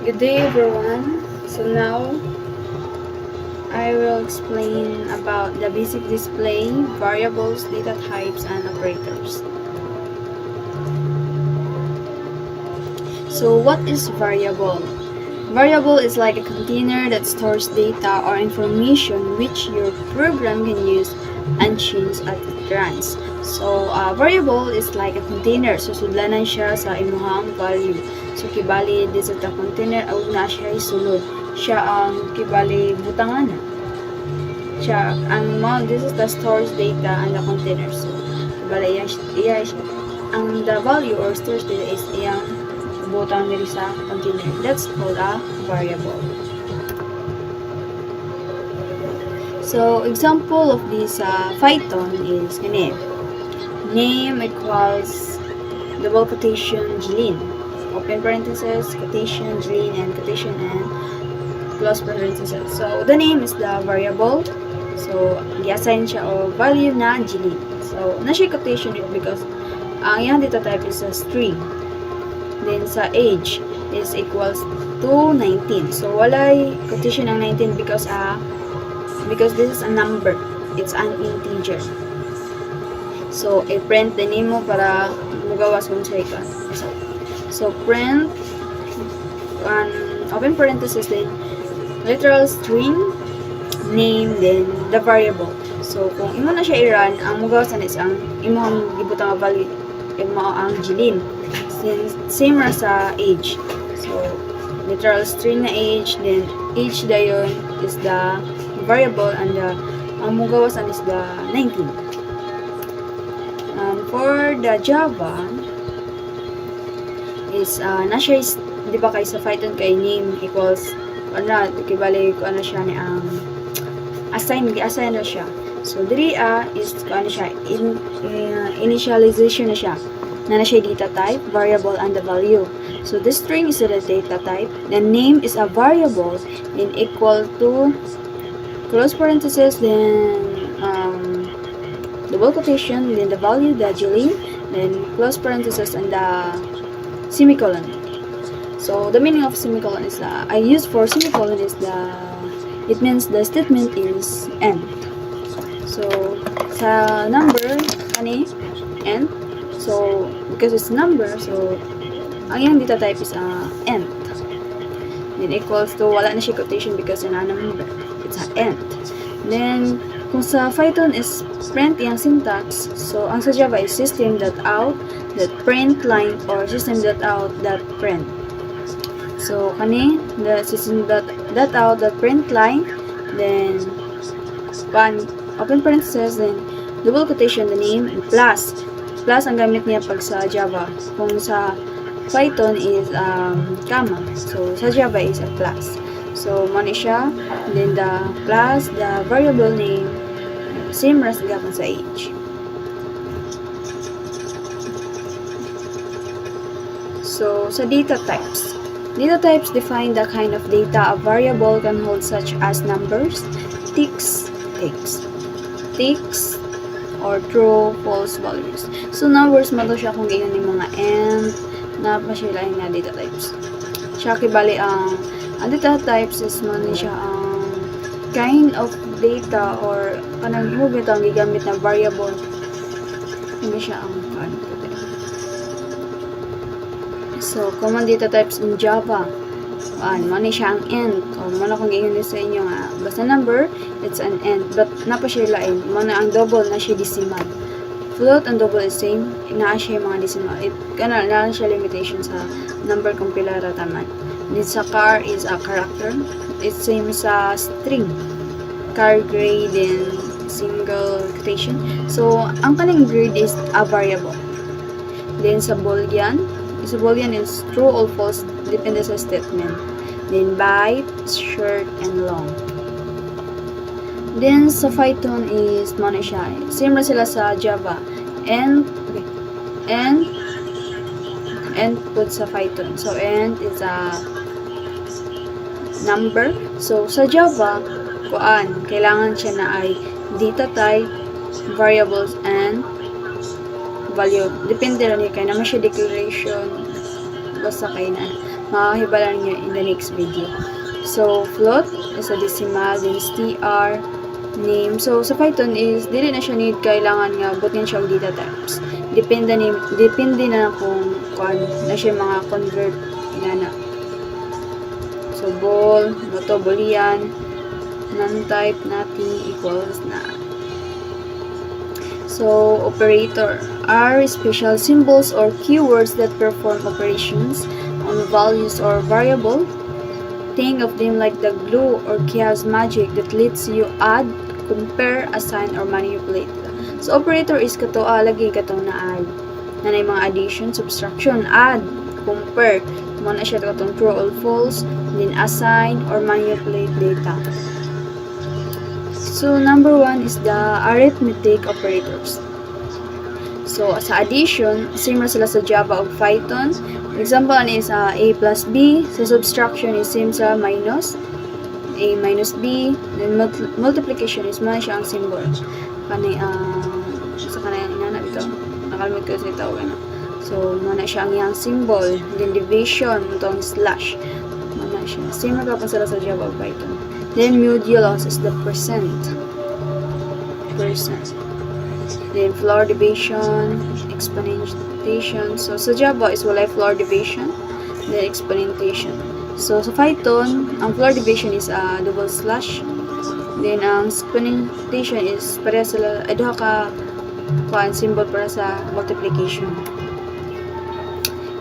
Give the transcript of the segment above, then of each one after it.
Good day everyone. So now I will explain about the basic display, variables, data types, and operators. So what is variable? Variable is like a container that stores data or information which your program can use and change as it runs. So variable is like a container. So sudlanan siya sa imuhang value. So kibali di sa container aw na siya isulod. Siya ang kibali butangan. Siya ang this is the stores data and the container. So kibali iya ang the value or stores data is iyang butang diri sa container. That's called a variable. So example of this Python is kani. Name equals double quotation Jeline. Open parenthesis, quotation Jeline, and quotation and close parenthesis. So the name is the variable. So i-assign siya o value na Jeline. So na siya quotation it because ang iyang data type is a string. Then sa age is equals to 19. So walay quotation ang 19 because this is a number. It's an integer. So i-print the name mo para magawas kung sa ikan. So print open parenthesis then literal string name then the variable. So kung imo na siya i-run, ang magawasan is ang imong gibutang value imo ang Jeline. Same as sa age. So, literal string na age, then age dayon is the variable and ang mugawasan is the 19. For the Java is na siya is, di ba kay sa Python kay name equals kibali ko siya ni ang assign na siya. So diri is siya initialization na siya. Na siya data type, variable, and the value. So the string is the data type. The name is a variable in equal to close parenthesis, then double quotation, then the value, the Jeline, then close parenthesis, and the semicolon. So the meaning of semicolon is I use for semicolon is it means the statement is end. So sa number ani end. So, because it's number, so, ang yung data type is end. Then, equals to, wala na siya quotation because yun number. It's end. Then, kung sa Python is print yung syntax, so, ang sa Java is system.out, print line, or system.out, print. So, kani, the system.out, print line, then, open parenthesis, then, double quotation, the name, and plus ang gamit niya pag sa Java. Kung sa Python is comma. So, sa Java is a plus. So, money siya. Then, the plus, the variable name, same as gapon sa age. So, sa data types. Data types define the kind of data a variable can hold such as numbers, ticks, or true, false values. So, numbers mo to siya kung ganyan yung mga end na pasilain nga data types. Siya kibali ang data types is man siya ang kind of data or kanang movement ang gigamit na variable. Hindi siya ang so, common data types in Java. Mani siya ang end. O, muna kung ganyan sa inyo nga. Basta number, it's an end. But, napa siya lain. Muna ang double na siya decimal. Float and double is same. Naa siya mga decimal. Na siya limitation sa number kung pila rataman. Then, sa car is a character. It's same sa string. Car grade and single quotation. So, ang kaning grade is a variable. Then, sa Boolean is true or false depende sa statement. Then byte, short, and long. Then sa Python is muna siya. Same na sila sa Java. End put sa Python. So end is a number. So sa Java, kailangan siya na ay data type, variables, and value. Depende rin kay naman siya declaration basta kay na Mahibalan niyo in the next video. So, float is a decimal, then str, name. So, sa Python is, dili na siya need kailangan nga butin siya og data types. Depende na kung na siya mga convert na. So, bool, moto, boolean, non-type, nothing, equals na. So, operator are special symbols or keywords that perform operations on values or variable. Think of them like the glue or chaos magic that lets you add, compare, assign, or manipulate. So, operator is lagi katong na add. Nanay mga addition, subtraction, add, compare. Muna siya katong true or false, then assign or manipulate data. So, number 1 is the arithmetic operators. So, sa addition, same sila sa Java o Python. Example is A plus B. Sa subtraction is same sa minus. A minus B. Then multiplication is man siya ang symbol. Sa kanayang inanap ito. Nakalimut ko sa ito. So, mana siya ang iyang symbol. Then division, itong slash. Mana siya. Same na kapag sila sa Java o Python. Then modulus is the percent. Then floor division, exponentation. So sa Java is walay floor division, then exponentation. So sa Python, ang floor division is a double slash. Then ang exponentation is para sa duha ka symbol para sa multiplication.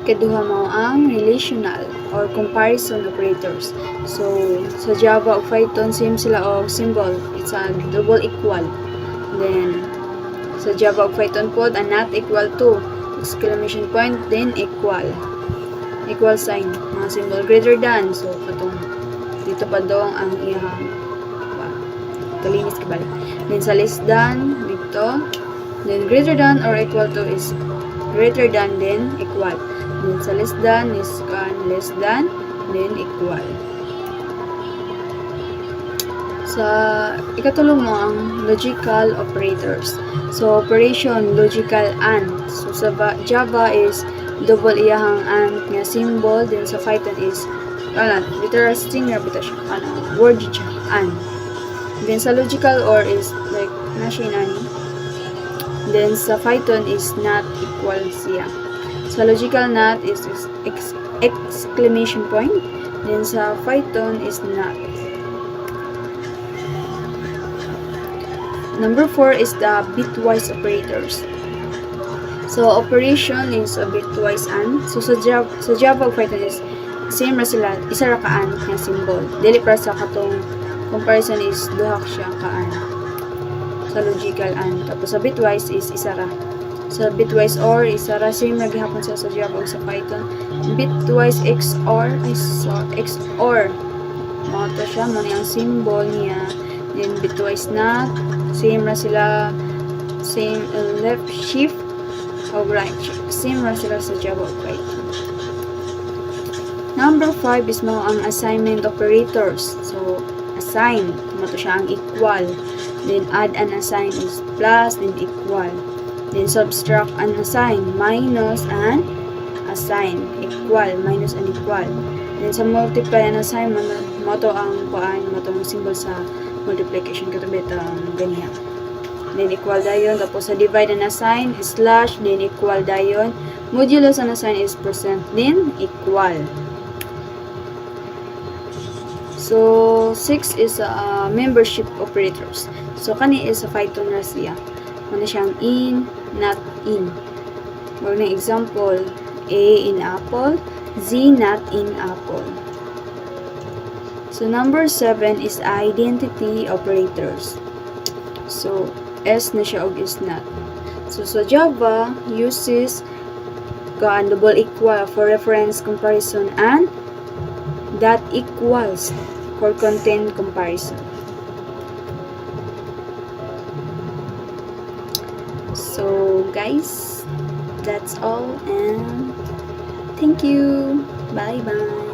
Kaduha mo ang relational or comparison operators. So sa Java o Python same sila og symbol. It's a double equal. Then sa Java o Python pod, a not equal to, exclamation point, then equal sign, mga symbol greater than. So katong dito pa dong ang iyang kalinis kabalik. Then sa less than dito, then greater than or equal to is greater than, then equal. Then sa less than is less than, then equal. Sa ikatulo mo ang logical operators. So operation logical AND. So sa Java is double iyahang AND nga symbol, then sa Python is literal string repetition word siya AND. Then sa logical OR is like nasinani. Then sa Python is not equal siya. Sa logical not is exclamation point. Then sa Python is not. Number 4 is the bitwise operators. So operation is a bitwise AND. So sa Java o Python is same ra sila, isa ra ka AND nga symbol. Dili para sa katong comparison is duha siya ka AND. Sa logical AND. Tapos sa bitwise is isa ra. Sa bitwise OR isa ra, same ra gihapon sa Java o sa Python. Bitwise XOR XOR. Mo to siya mo ang symbol niya. Then bitwise not, same ra sila, same left shift o right shift, same ra sila sa Java o Python. Number 5 is mo ang assignment operators. So assign, mo to siya ang equal. Then add and assign is plus, then equal. Then subtract and assign, minus and assign, equal, minus and equal. Then sa multiply and assign, mo to ang mo to ang symbol sa multiplication katubit ganyan. Then equal dayon. Tapos sa divide and assign is slash, then equal dayon. Modulus and assign is percent, then equal. So 6 is membership operators. So kani is sa Python ra siya. Ano siyang in, not in. For na example, A in apple, Z not in apple. So number 7 is identity operators. So S na siya og is not. So sa Java uses double equal for reference comparison and that equals for content comparison. So guys, that's all and thank you. Bye bye.